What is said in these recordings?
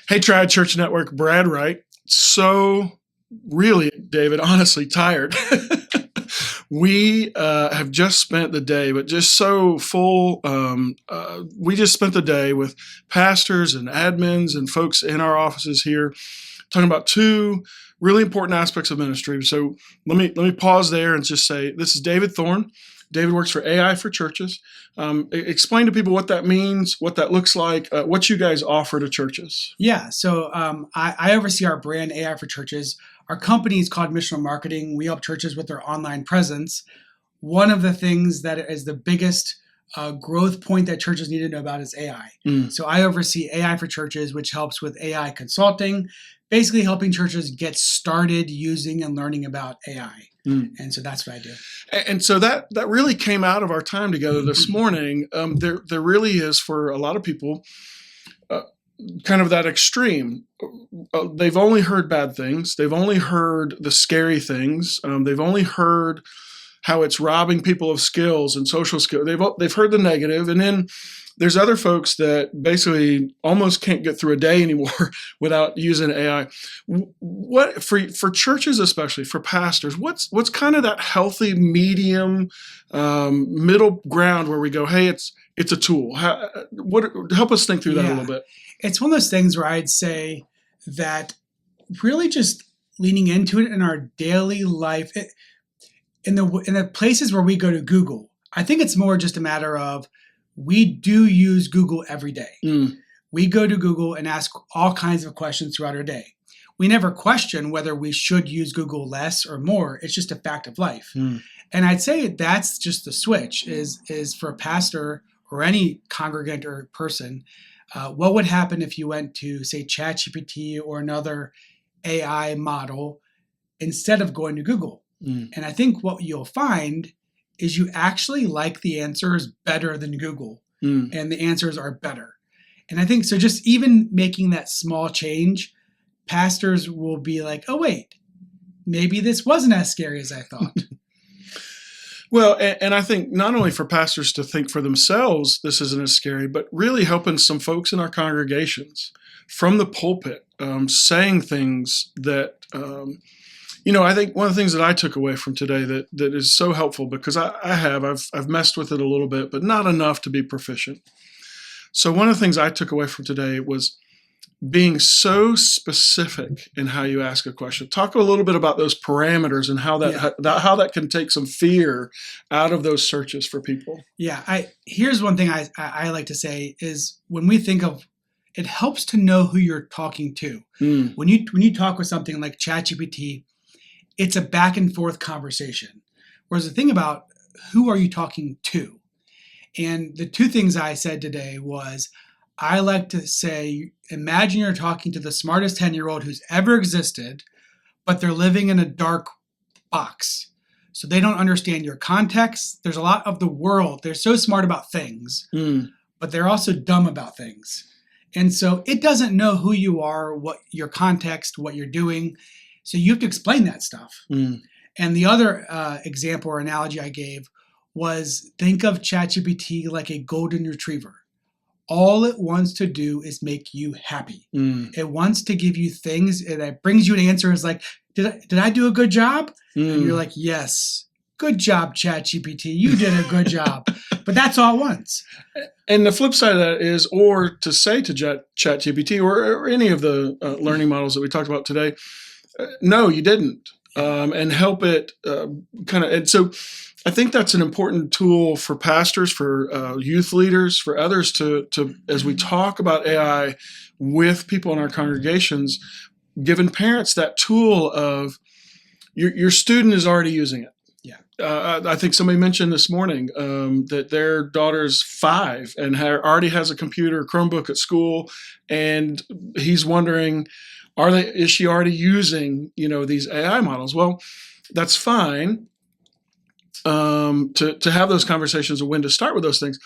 Hey, Triad Church Network, Brad Wright. So, really, David, honestly, tired. We have just spent the day, but just so full. We just spent the day with pastors and admins and folks in our offices here talking about two really important aspects of ministry. So let me pause there and just say, this is David Thorne. David works for AI for Churches. Explain to people what that means, what that looks like, what you guys offer to churches. Yeah, so I oversee our brand AI for Churches. Our company is called Missional Marketing. We help churches with their online presence. One of the things that is the biggest growth point that churches need to know about is AI. So I oversee AI for Churches, which helps with AI consulting, basically helping churches get started using and learning about AI. And so that's what I do. And so that really came out of our time together this morning. There really is, for a lot of people, kind of that extreme. They've only heard bad things. They've only heard the scary things. They've only heard how it's robbing people of skills and social skills. They've heard the negative, and then there's other folks that basically almost can't get through a day anymore without using AI. What for churches, especially for pastors, what's kind of that healthy medium, middle ground where we go, hey, it's a tool. Help us think through that a little bit. It's one of those things where I'd say that really just leaning into it in our daily life, in the places where we go to Google. I think it's more just a matter of we do use Google every day. We go to Google and ask all kinds of questions throughout our day. We never question whether we should use Google less or more. It's just a fact of life. And I'd say that's just the switch is for a pastor or any congregant or person. What would happen if you went to, say, ChatGPT or another AI model instead of going to Google? And I think what you'll find is you actually like the answers better than Google, and the answers are better. And I think so just even making that small change, pastors will be like, oh, wait, maybe this wasn't as scary as I thought. Well, and I think not only for pastors to think for themselves this isn't as scary, but really helping some folks in our congregations from the pulpit, saying things that, I think one of the things that I took away from today that is so helpful, because I've messed with it a little bit, but not enough to be proficient. So one of the things I took away from today was being so specific in how you ask a question. Talk a little bit about those parameters and how that can take some fear out of those searches for people. Yeah, here's one thing I like to say is when we think of, it helps to know who you're talking to. When you talk with something like ChatGPT, it's a back and forth conversation. Whereas the thing about who are you talking to? And the two things I said today was, I like to say, imagine you're talking to the smartest 10-year-old who's ever existed, but they're living in a dark box. So they don't understand your context. There's a lot of the world. They're so smart about things, but they're also dumb about things. And so it doesn't know who you are, what your context, what you're doing. So you have to explain that stuff. And the other example or analogy I gave was, think of ChatGPT like a golden retriever. All it wants to do is make you happy. It wants to give you things that brings you an answer. Is like, did I do a good job? And you're like, yes, good job, ChatGPT. You did a good job. But that's all it wants. And the flip side of that is, or to say to ChatGPT or any of the learning models that we talked about today, no, you didn't. And help it and so I think that's an important tool for pastors, for youth leaders, for others to as we talk about AI with people in our congregations, giving parents that tool of your student is already using it. I think somebody mentioned this morning that their daughter's 5 and already has a computer, Chromebook at school, and he's wondering, is she already using, these AI models? Well, that's fine to have those conversations of when to start with those things.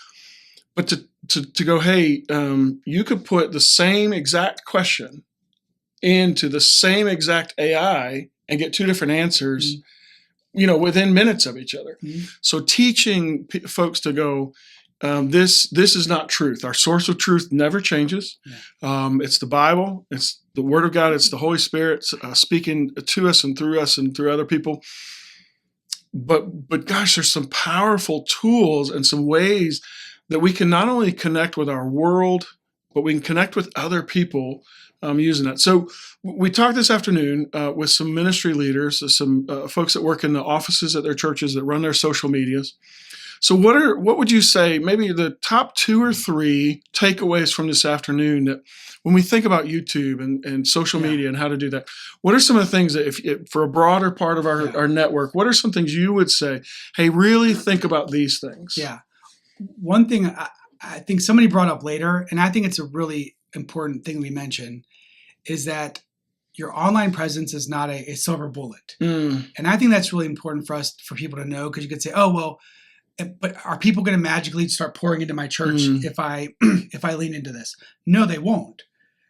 But to go, hey, you could put the same exact question into the same exact AI and get 2 different answers, within minutes of each other. So teaching folks to go, this is not truth. Our source of truth never changes. Yeah. It's the Bible. It's the Word of God. It's the Holy Spirit speaking to us and through other people. But gosh, there's some powerful tools and some ways that we can not only connect with our world, but we can connect with other people using that. So we talked this afternoon with some ministry leaders, some folks that work in the offices at their churches that run their social medias. So what would you say, maybe the top 2 or 3 takeaways from this afternoon that when we think about YouTube and social media and how to do that, what are some of the things that if for a broader part of our network, what are some things you would say, hey, really think about these things? Yeah. One thing I think somebody brought up later, and I think it's a really important thing we mentioned, is that your online presence is not a silver bullet. And I think that's really important for people to know, because you could say, oh, well, but are people going to magically start pouring into my church if I lean into this? No, they won't.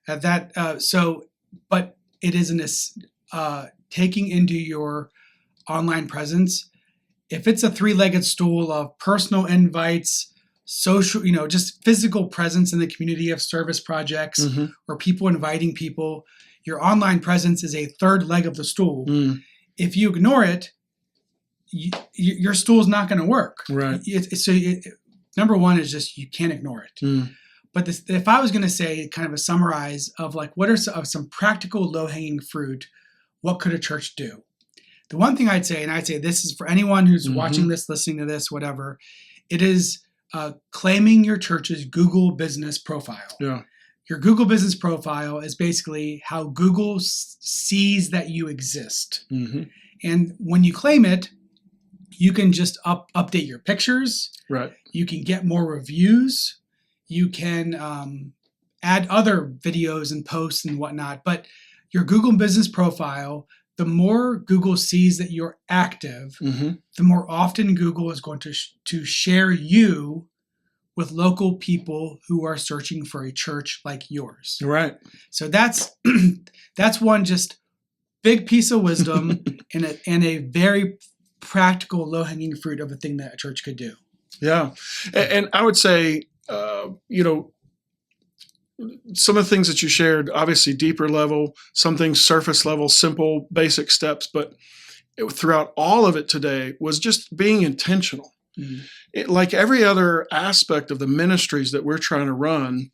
But it is taking into your online presence. If it's a 3-legged stool of personal invites, social, just physical presence in the community of service projects or people inviting people, your online presence is a 3rd leg of the stool. If you ignore it, your stool is not going to work. Right. Number one is just you can't ignore it. But if I was going to say kind of a summarize of like what are some practical low-hanging fruit, what could a church do? The one thing I'd say, and I'd say this is for anyone who's watching this, listening to this, whatever, it is claiming your church's Google business profile. Yeah. Your Google business profile is basically how Google sees that you exist. And when you claim it, you can just update your pictures. Right. You can get more reviews. You can add other videos and posts and whatnot. But your Google business profile, the more Google sees that you're active, the more often Google is going to share you with local people who are searching for a church like yours. Right. So that's one just big piece of wisdom and a very practical low-hanging fruit of a thing that a church could do. Yeah. And I would say, some of the things that you shared, obviously deeper level, some things surface level, simple, basic steps, but throughout all of it today was just being intentional. Like every other aspect of the ministries that we're trying to run,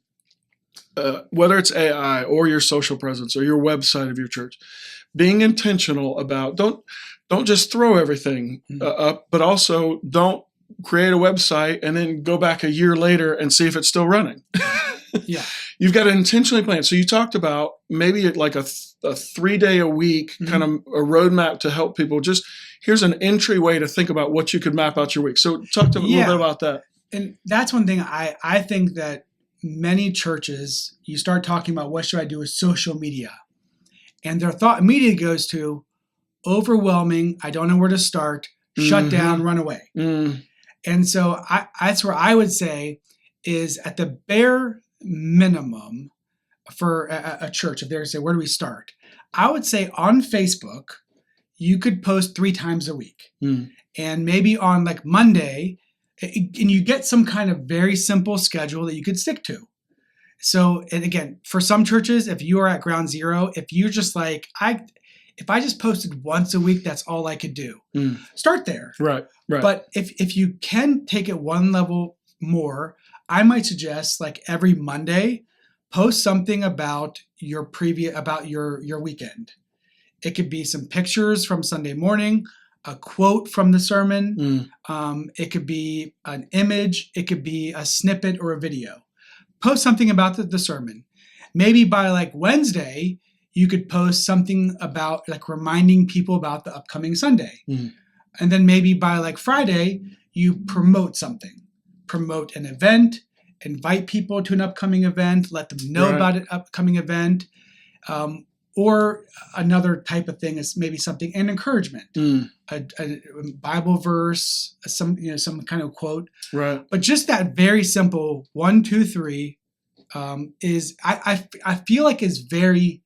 whether it's AI or your social presence or your website of your church, being intentional about don't just throw everything up, but also don't create a website and then go back a year later and see if it's still running. Yeah. You've got to intentionally plan. So you talked about maybe like a 3-day a week kind of a roadmap to help people. Just here's an entryway to think about what you could map out your week. So talk to me a little bit about that. And that's one thing I think that many churches, you start talking about what should I do with social media? And their thought immediately goes to overwhelming, I don't know where to start, shut down, run away. And so that's where I would say is at the bare minimum for a church, if they were to say, where do we start? I would say on Facebook, you could post 3 times a week. And maybe on like Monday, and you get some kind of very simple schedule that you could stick to. So, and again, for some churches, if you are at ground zero, if you're just like, if I just posted once a week, that's all I could do. Start there. Right. But if you can take it one level more, I might suggest like every Monday, post something about your weekend. It could be some pictures from Sunday morning, a quote from the sermon. It could be an image. It could be a snippet or a video. Post something about the sermon. Maybe by like Wednesday, you could post something about like reminding people about the upcoming Sunday. And then maybe by like Friday, you promote something. Promote an event, invite people to an upcoming event, let them know about an upcoming event. Or another type of thing is maybe something, an encouragement, a Bible verse, some kind of quote. Right. But just that very simple 1, 2, 3 is I feel like is very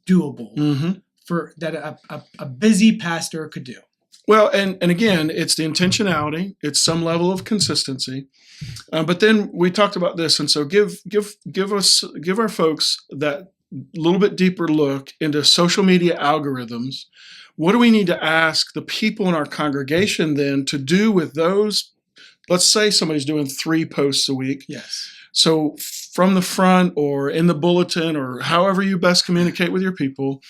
doable for that a busy pastor could do. Well, and again, it's the intentionality. It's some level of consistency. But then we talked about this, and so give our folks that little bit deeper look into social media algorithms. What do we need to ask the people in our congregation then to do with those? Let's say somebody's doing 3 posts a week. Yes. So from the front or in the bulletin or however you best communicate with your people,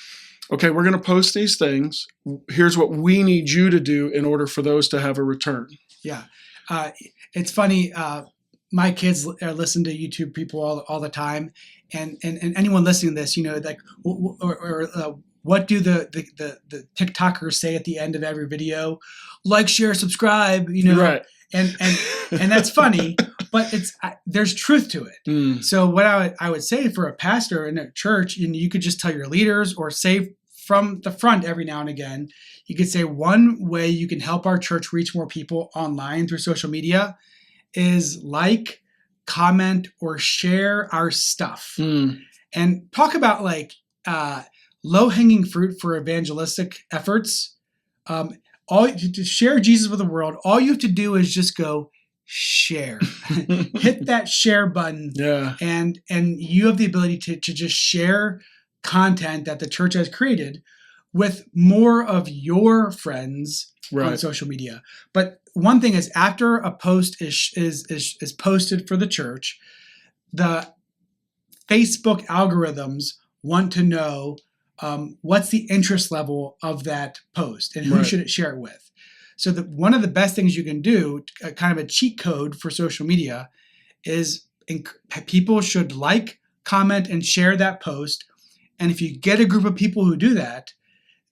okay, we're going to post these things. Here's what we need you to do in order for those to have a return. Yeah. It's funny. My kids listen to YouTube people all the time. And anyone listening to this, like, what do the TikTokers say at the end of every video? Like, share, subscribe, Right. And that's funny, but there's truth to it. Mm. So what I would say for a pastor in a church, you could just tell your leaders or say from the front every now and again, you could say one way you can help our church reach more people online through social media is like, comment, or share our stuff. Mm. And talk about low-hanging fruit for evangelistic efforts. To share Jesus with the world, all you have to do is just go share. Hit that share button. Yeah. And you have the ability to just share content that the church has created with more of your friends on social media. But one thing is, after a post is posted for the church, the Facebook algorithms want to know what's the interest level of that post and who should it share it with. So one of the best things you can do, kind of a cheat code for social media, is people should like, comment, and share that post. And if you get a group of people who do that,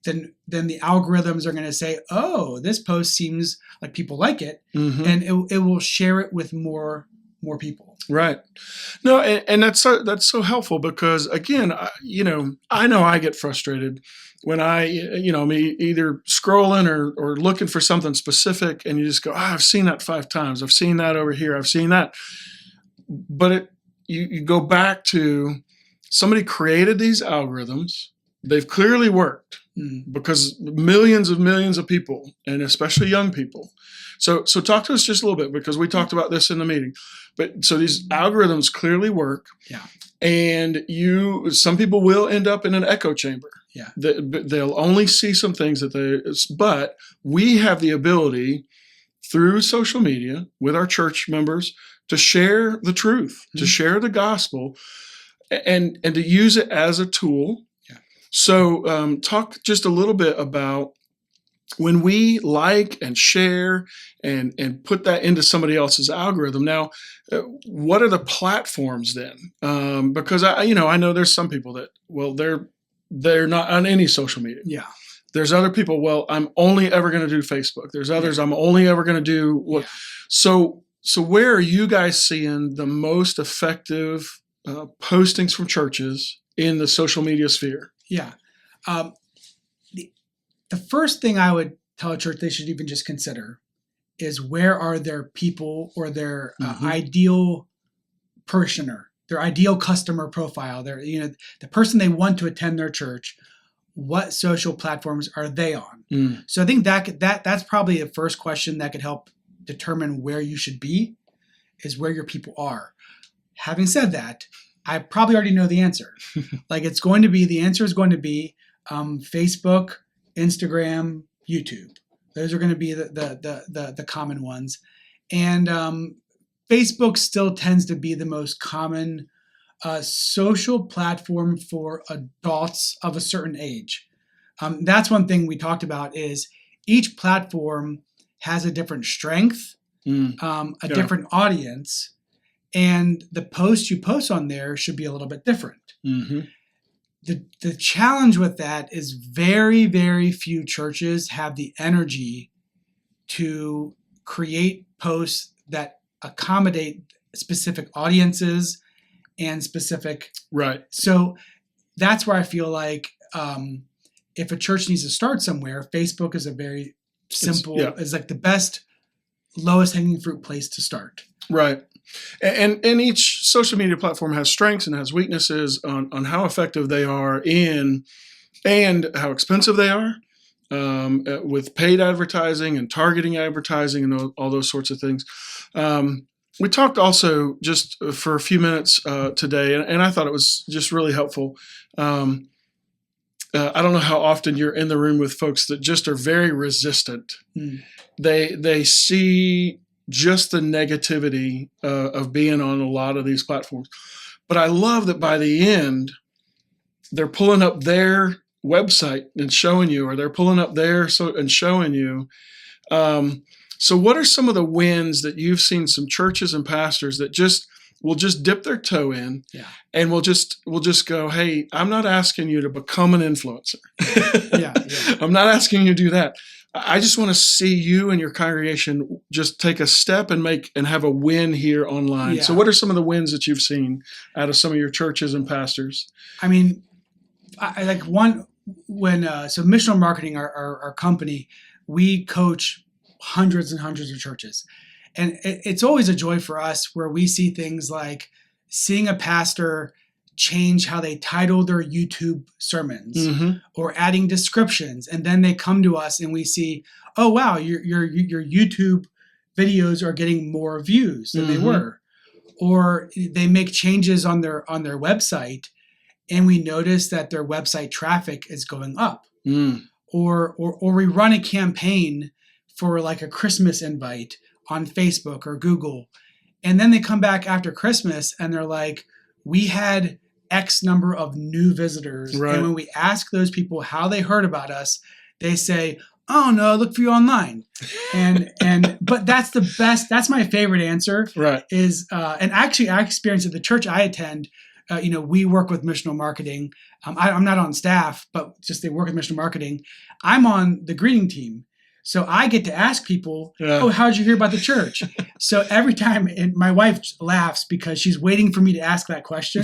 then the algorithms are going to say, oh, this post seems like people like it, and it will share it with more people. Right. No, and that's so helpful because, again, I know I get frustrated when I'm either scrolling or looking for something specific, and you just go, I've seen that 5 times. I've seen that over here. I've seen that. But you go back to somebody created these algorithms. They've clearly worked because millions of people, and especially young people. So talk to us just a little bit, because we talked about this in the meeting. But so these algorithms clearly work. Yeah. And some people will end up in an echo chamber. Yeah. They'll only see some things but we have the ability through social media with our church members to share the truth, to share the gospel, and to use it as a tool. Yeah. So talk just a little bit about when we like and share and put that into somebody else's algorithm. Now, what are the platforms then? Because I know there's some people that, well, they're not on any social media. Yeah. There's other people, well, I'm only ever going to do Facebook. There's others, I'm only ever going to do what. Yeah. So where are you guys seeing the most effective postings from churches in the social media sphere? Yeah. The first thing I would tell a church they should even just consider is, where are their people or their ideal parishioner, their ideal customer profile, the person they want to attend their church. What social platforms are they on? So I think that's probably the first question that could help determine where you should be, is where your people are. Having said that, I probably already know the answer. The answer is going to be Facebook, Instagram, YouTube. Those are going to be the common ones. And Facebook still tends to be the most common social platform for adults of a certain age. That's one thing we talked about, is each platform has a different strength, different audience, and the posts you post on there should be a little bit different. Mm-hmm. The challenge with that is very, very few churches have the energy to create posts that accommodate specific audiences and specific. Right. So that's where I feel like if a church needs to start somewhere, Facebook is a very simple, is like the best, lowest hanging fruit place to start. Right. And each social media platform has strengths and has weaknesses on how effective they are and how expensive they are. with paid advertising and targeting advertising and all those sorts of things. We talked also just for a few minutes today, and I thought it was just really helpful. I don't know how often you're in the room with folks that just are very resistant. They see just the negativity of being on a lot of these platforms. But I love that by the end, they're pulling up their website and showing you, or they're pulling up and showing you. So what are some of the wins that you've seen some churches and pastors that will just dip their toe in, and we'll just go, hey, I'm not asking you to become an influencer. I'm not asking you to do that. I just want to see you and your congregation just take a step and have a win here online. So what are some of the wins that you've seen out of some of your churches and pastors? I mean, I like one when so Missional Marketing, our company, we coach hundreds and hundreds of churches. And it's always a joy for us where we see things like seeing a pastor change how they title their YouTube sermons or adding descriptions. And then they come to us and we see, oh, wow, your YouTube videos are getting more views than they were. Or they make changes on their website and we notice that their website traffic is going up. Or we run a campaign for like a Christmas invite on Facebook or Google. And then they come back after Christmas and they're like, we had X number of new visitors. Right. And when we ask those people how they heard about us, they say, oh no, look for you online. But that's the best, that's my favorite answer. Right. Is, and actually I experienced at the church I attend, we work with Missional Marketing. I'm not on staff, but just they work with Missional Marketing. I'm on the greeting team. So I get to ask people, oh, how'd you hear about the church? So every time, and my wife laughs because she's waiting for me to ask that question.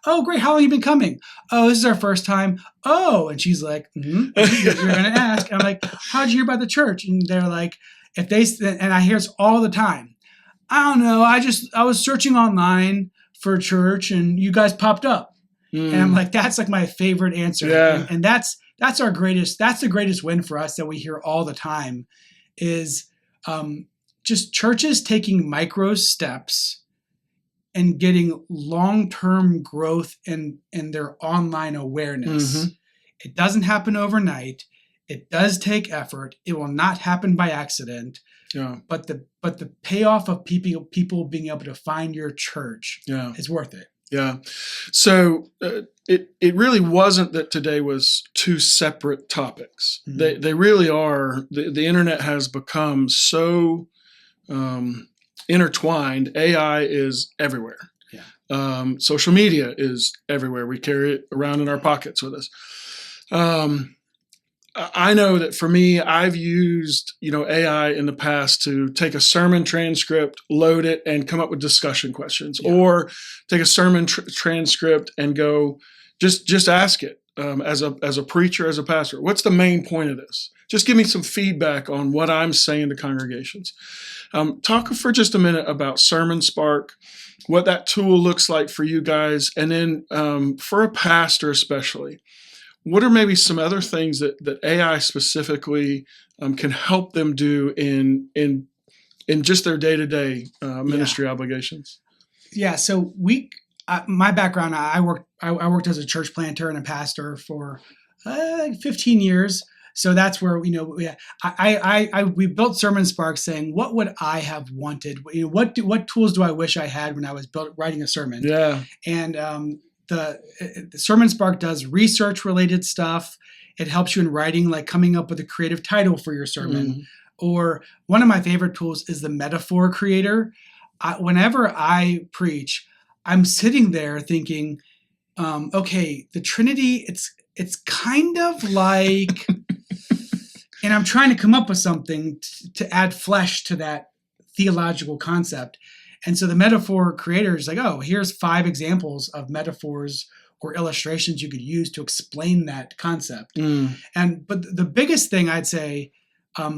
Oh, great. How long have you been coming? Oh, this is our first time. Oh, and she's like, you're going to ask. And I'm like, how'd you hear about the church? And they're like, and I hear this all the time. I don't know. I was searching online for a church and you guys popped up. And I'm like, that's like my favorite answer. Yeah. And that's the greatest win for us that we hear all the time is just churches taking micro steps and getting long-term growth in their online awareness. It doesn't happen overnight. It does take effort. It will not happen by accident. Yeah. But the payoff of people being able to find your church is worth it. Yeah. So it really wasn't that today was two separate topics. They really are. The internet has become so intertwined. AI is everywhere. Yeah. Social media is everywhere. We carry it around in our pockets with us. I know that for me, I've used AI in the past to take a sermon transcript, load it, and come up with discussion questions, or take a sermon transcript and go just ask it as a preacher, as a pastor. What's the main point of this? Just give me some feedback on what I'm saying to congregations. Talk for just a minute about Sermon Spark, what that tool looks like for you guys, and then for a pastor especially. What are maybe some other things that AI specifically can help them do in just their day-to-day ministry obligations? Yeah. So my background, I worked as a church planter and a pastor for 15 years. So that's where we built Sermon Spark, saying, what would I have wanted? What tools do I wish I had when I was writing a sermon? Yeah. And the Sermon Spark does research-related stuff. It helps you in writing, like coming up with a creative title for your sermon. Or one of my favorite tools is the Metaphor Creator. Whenever I preach, I'm sitting there thinking, okay, the Trinity, it's kind of like, and I'm trying to come up with something to add flesh to that theological concept. And so the Metaphor Creator is like, oh, here's 5 examples of metaphors or illustrations you could use to explain that concept. But the biggest thing I'd say, a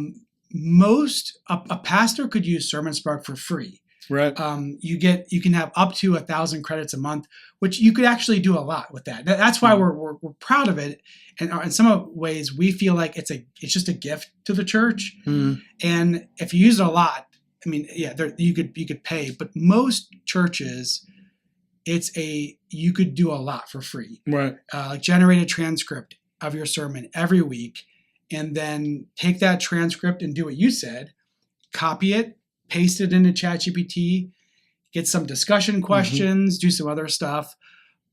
pastor could use Sermon Spark for free. Right. You can have up to 1,000 credits a month, which you could actually do a lot with that. That's why we're proud of it. And in some ways, we feel like it's just a gift to the church. And if you use it a lot, I mean, yeah, you could pay, but most churches, you could do a lot for free. Right. Like generate a transcript of your sermon every week, and then take that transcript and do what you said, copy it, paste it into ChatGPT, get some discussion questions, do some other stuff.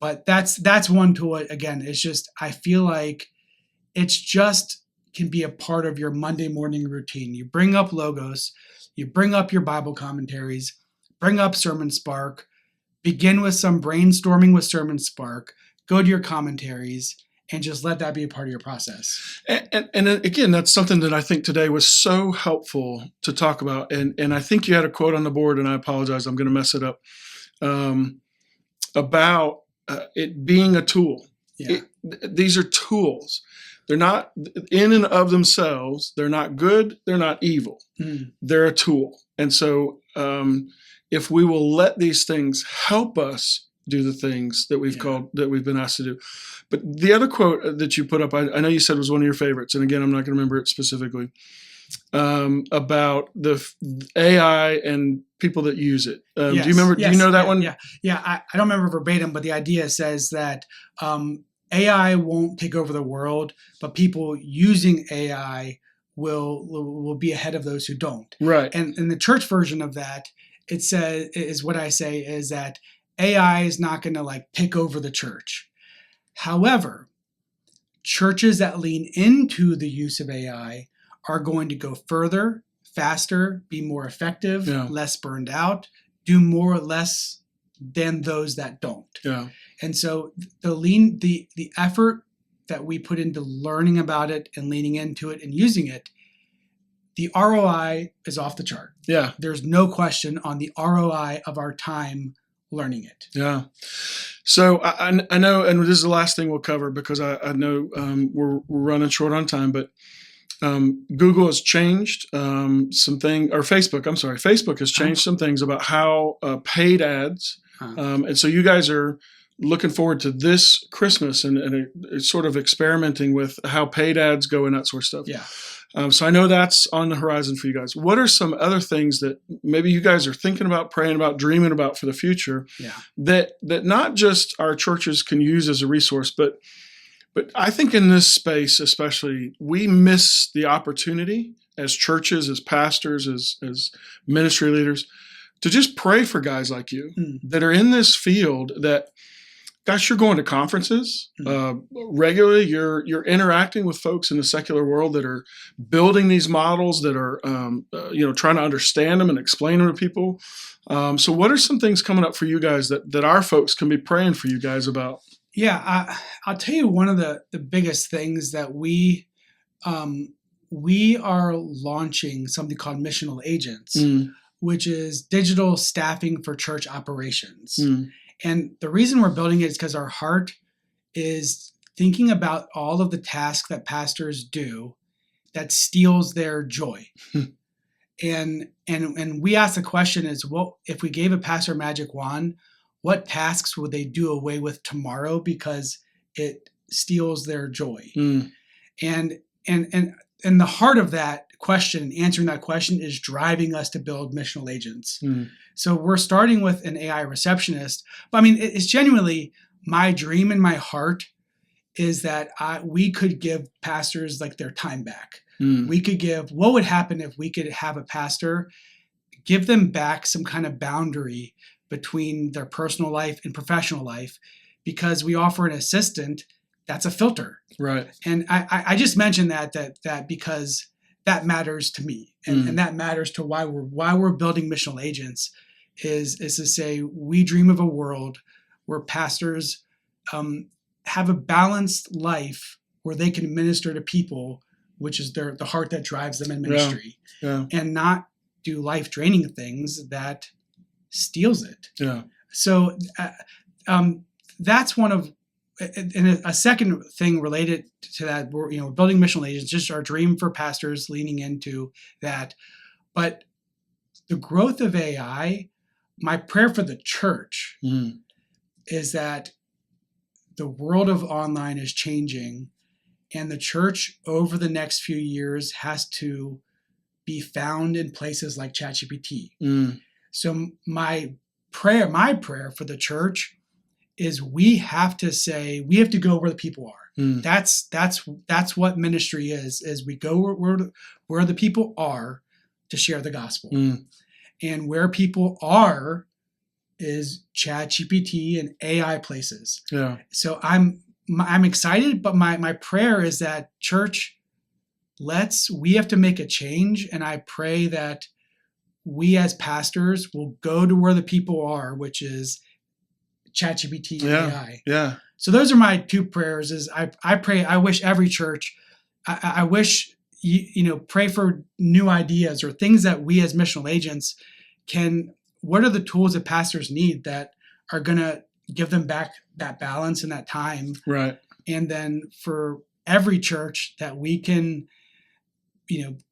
But that's one tool. Again, it's just, I feel like it's just can be a part of your Monday morning routine. You bring up logos, you bring up your Bible commentaries, bring up Sermon Spark, begin with some brainstorming with Sermon Spark, go to your commentaries, and just let that be a part of your process. And again, that's something that I think today was so helpful to talk about. And I think you had a quote on the board, and I apologize, I'm going to mess it up, about it being a tool. Yeah. These are tools. They're not in and of themselves. They're not good. They're not evil. They're a tool. And so if we will let these things help us do the things that we've been asked to do. But the other quote that you put up, I know you said was one of your favorites, and again, I'm not going to remember it specifically, about the AI and people that use it. Do you remember? Yes, do you know that one? Yeah. I don't remember verbatim, but the idea says that AI won't take over the world, but people using AI will be ahead of those who don't. Right. And in the church version of that, it says is what I say is that AI is not going to like take over the church. However, churches that lean into the use of AI are going to go further, faster, be more effective, less burned out, do more or less than those that don't. Yeah. And so the effort that we put into learning about it and leaning into it and using it, the ROI is off the chart. Yeah. There's no question on the ROI of our time learning it. Yeah. So I know, and this is the last thing we'll cover because I know we're running short on time, but Google has changed Facebook has changed some things about how paid ads, and so you guys are looking forward to this Christmas and sort of experimenting with how paid ads go and that sort of stuff. Yeah. So I know that's on the horizon for you guys. What are some other things that maybe you guys are thinking about, praying about, dreaming about for the future that not just our churches can use as a resource, but I think in this space especially, we miss the opportunity as churches, as pastors, as ministry leaders, to just pray for guys like you that are in this field that, gosh, you're going to conferences regularly. You're interacting with folks in the secular world that are building these models, that are trying to understand them and explain them to people. So what are some things coming up for you guys that our folks can be praying for you guys about? Yeah, I'll tell you one of the biggest things that we are launching something called Missional Agents, which is digital staffing for church operations. And the reason we're building it is because our heart is thinking about all of the tasks that pastors do that steals their joy. And we ask the question is, well, if we gave a pastor a magic wand, what tasks would they do away with tomorrow because it steals their joy? And the heart of that question, answering that question, is driving us to build missional agents. So we're starting with an AI receptionist. But I mean, it's genuinely my dream in my heart is that we could give pastors like their time back. We could what would happen if we could have a pastor give them back some kind of boundary between their personal life and professional life, because we offer an assistant that's a filter. Right. And I just mentioned that because that matters to me, and that matters to why we're building missional agents is to say we dream of a world where pastors have a balanced life where they can minister to people, which is the heart that drives them in ministry, and not do life draining things that steals it. Yeah. So that's one of, and a second thing related to that, we're building missional agents, just our dream for pastors leaning into that. But the growth of AI, my prayer for the church is that the world of online is changing, and the church over the next few years has to be found in places like ChatGPT. So my prayer for the church is we have to go where the people are. That's what ministry is we go where the people are to share the gospel. And where people are is ChatGPT and AI places. Yeah. So I'm excited, but my prayer is that church, we have to make a change, and I pray that we as pastors will go to where the people are, which is ChatGPT and AI. Yeah. So those are my two prayers. Is I pray. I wish every church. I wish pray for new ideas or things that we as missional agents can. What are the tools that pastors need that are going to give them back that balance and that time? Right. And then for every church that we can,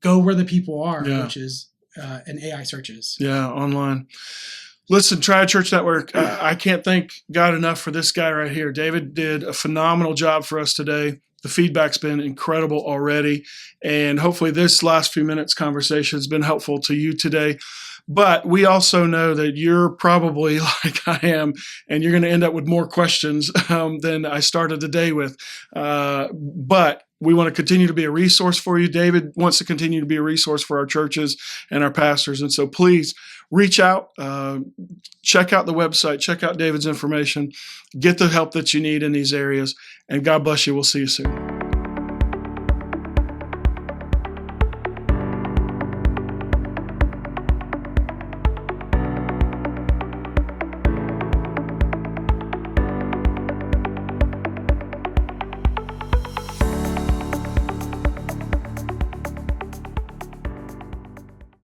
go where the people are, which is in AI searches. Yeah, online. Listen, Triad Church Network, I can't thank God enough for this guy right here. David did a phenomenal job for us today. The feedback's been incredible already. And hopefully this last few minutes conversation has been helpful to you today. But we also know that you're probably like I am, and you're going to end up with more questions than I started the day with. But we want to continue to be a resource for you. David wants to continue to be a resource for our churches and our pastors. And so please reach out, check out the website, check out David's information, get the help that you need in these areas. And God bless you. We'll see you soon.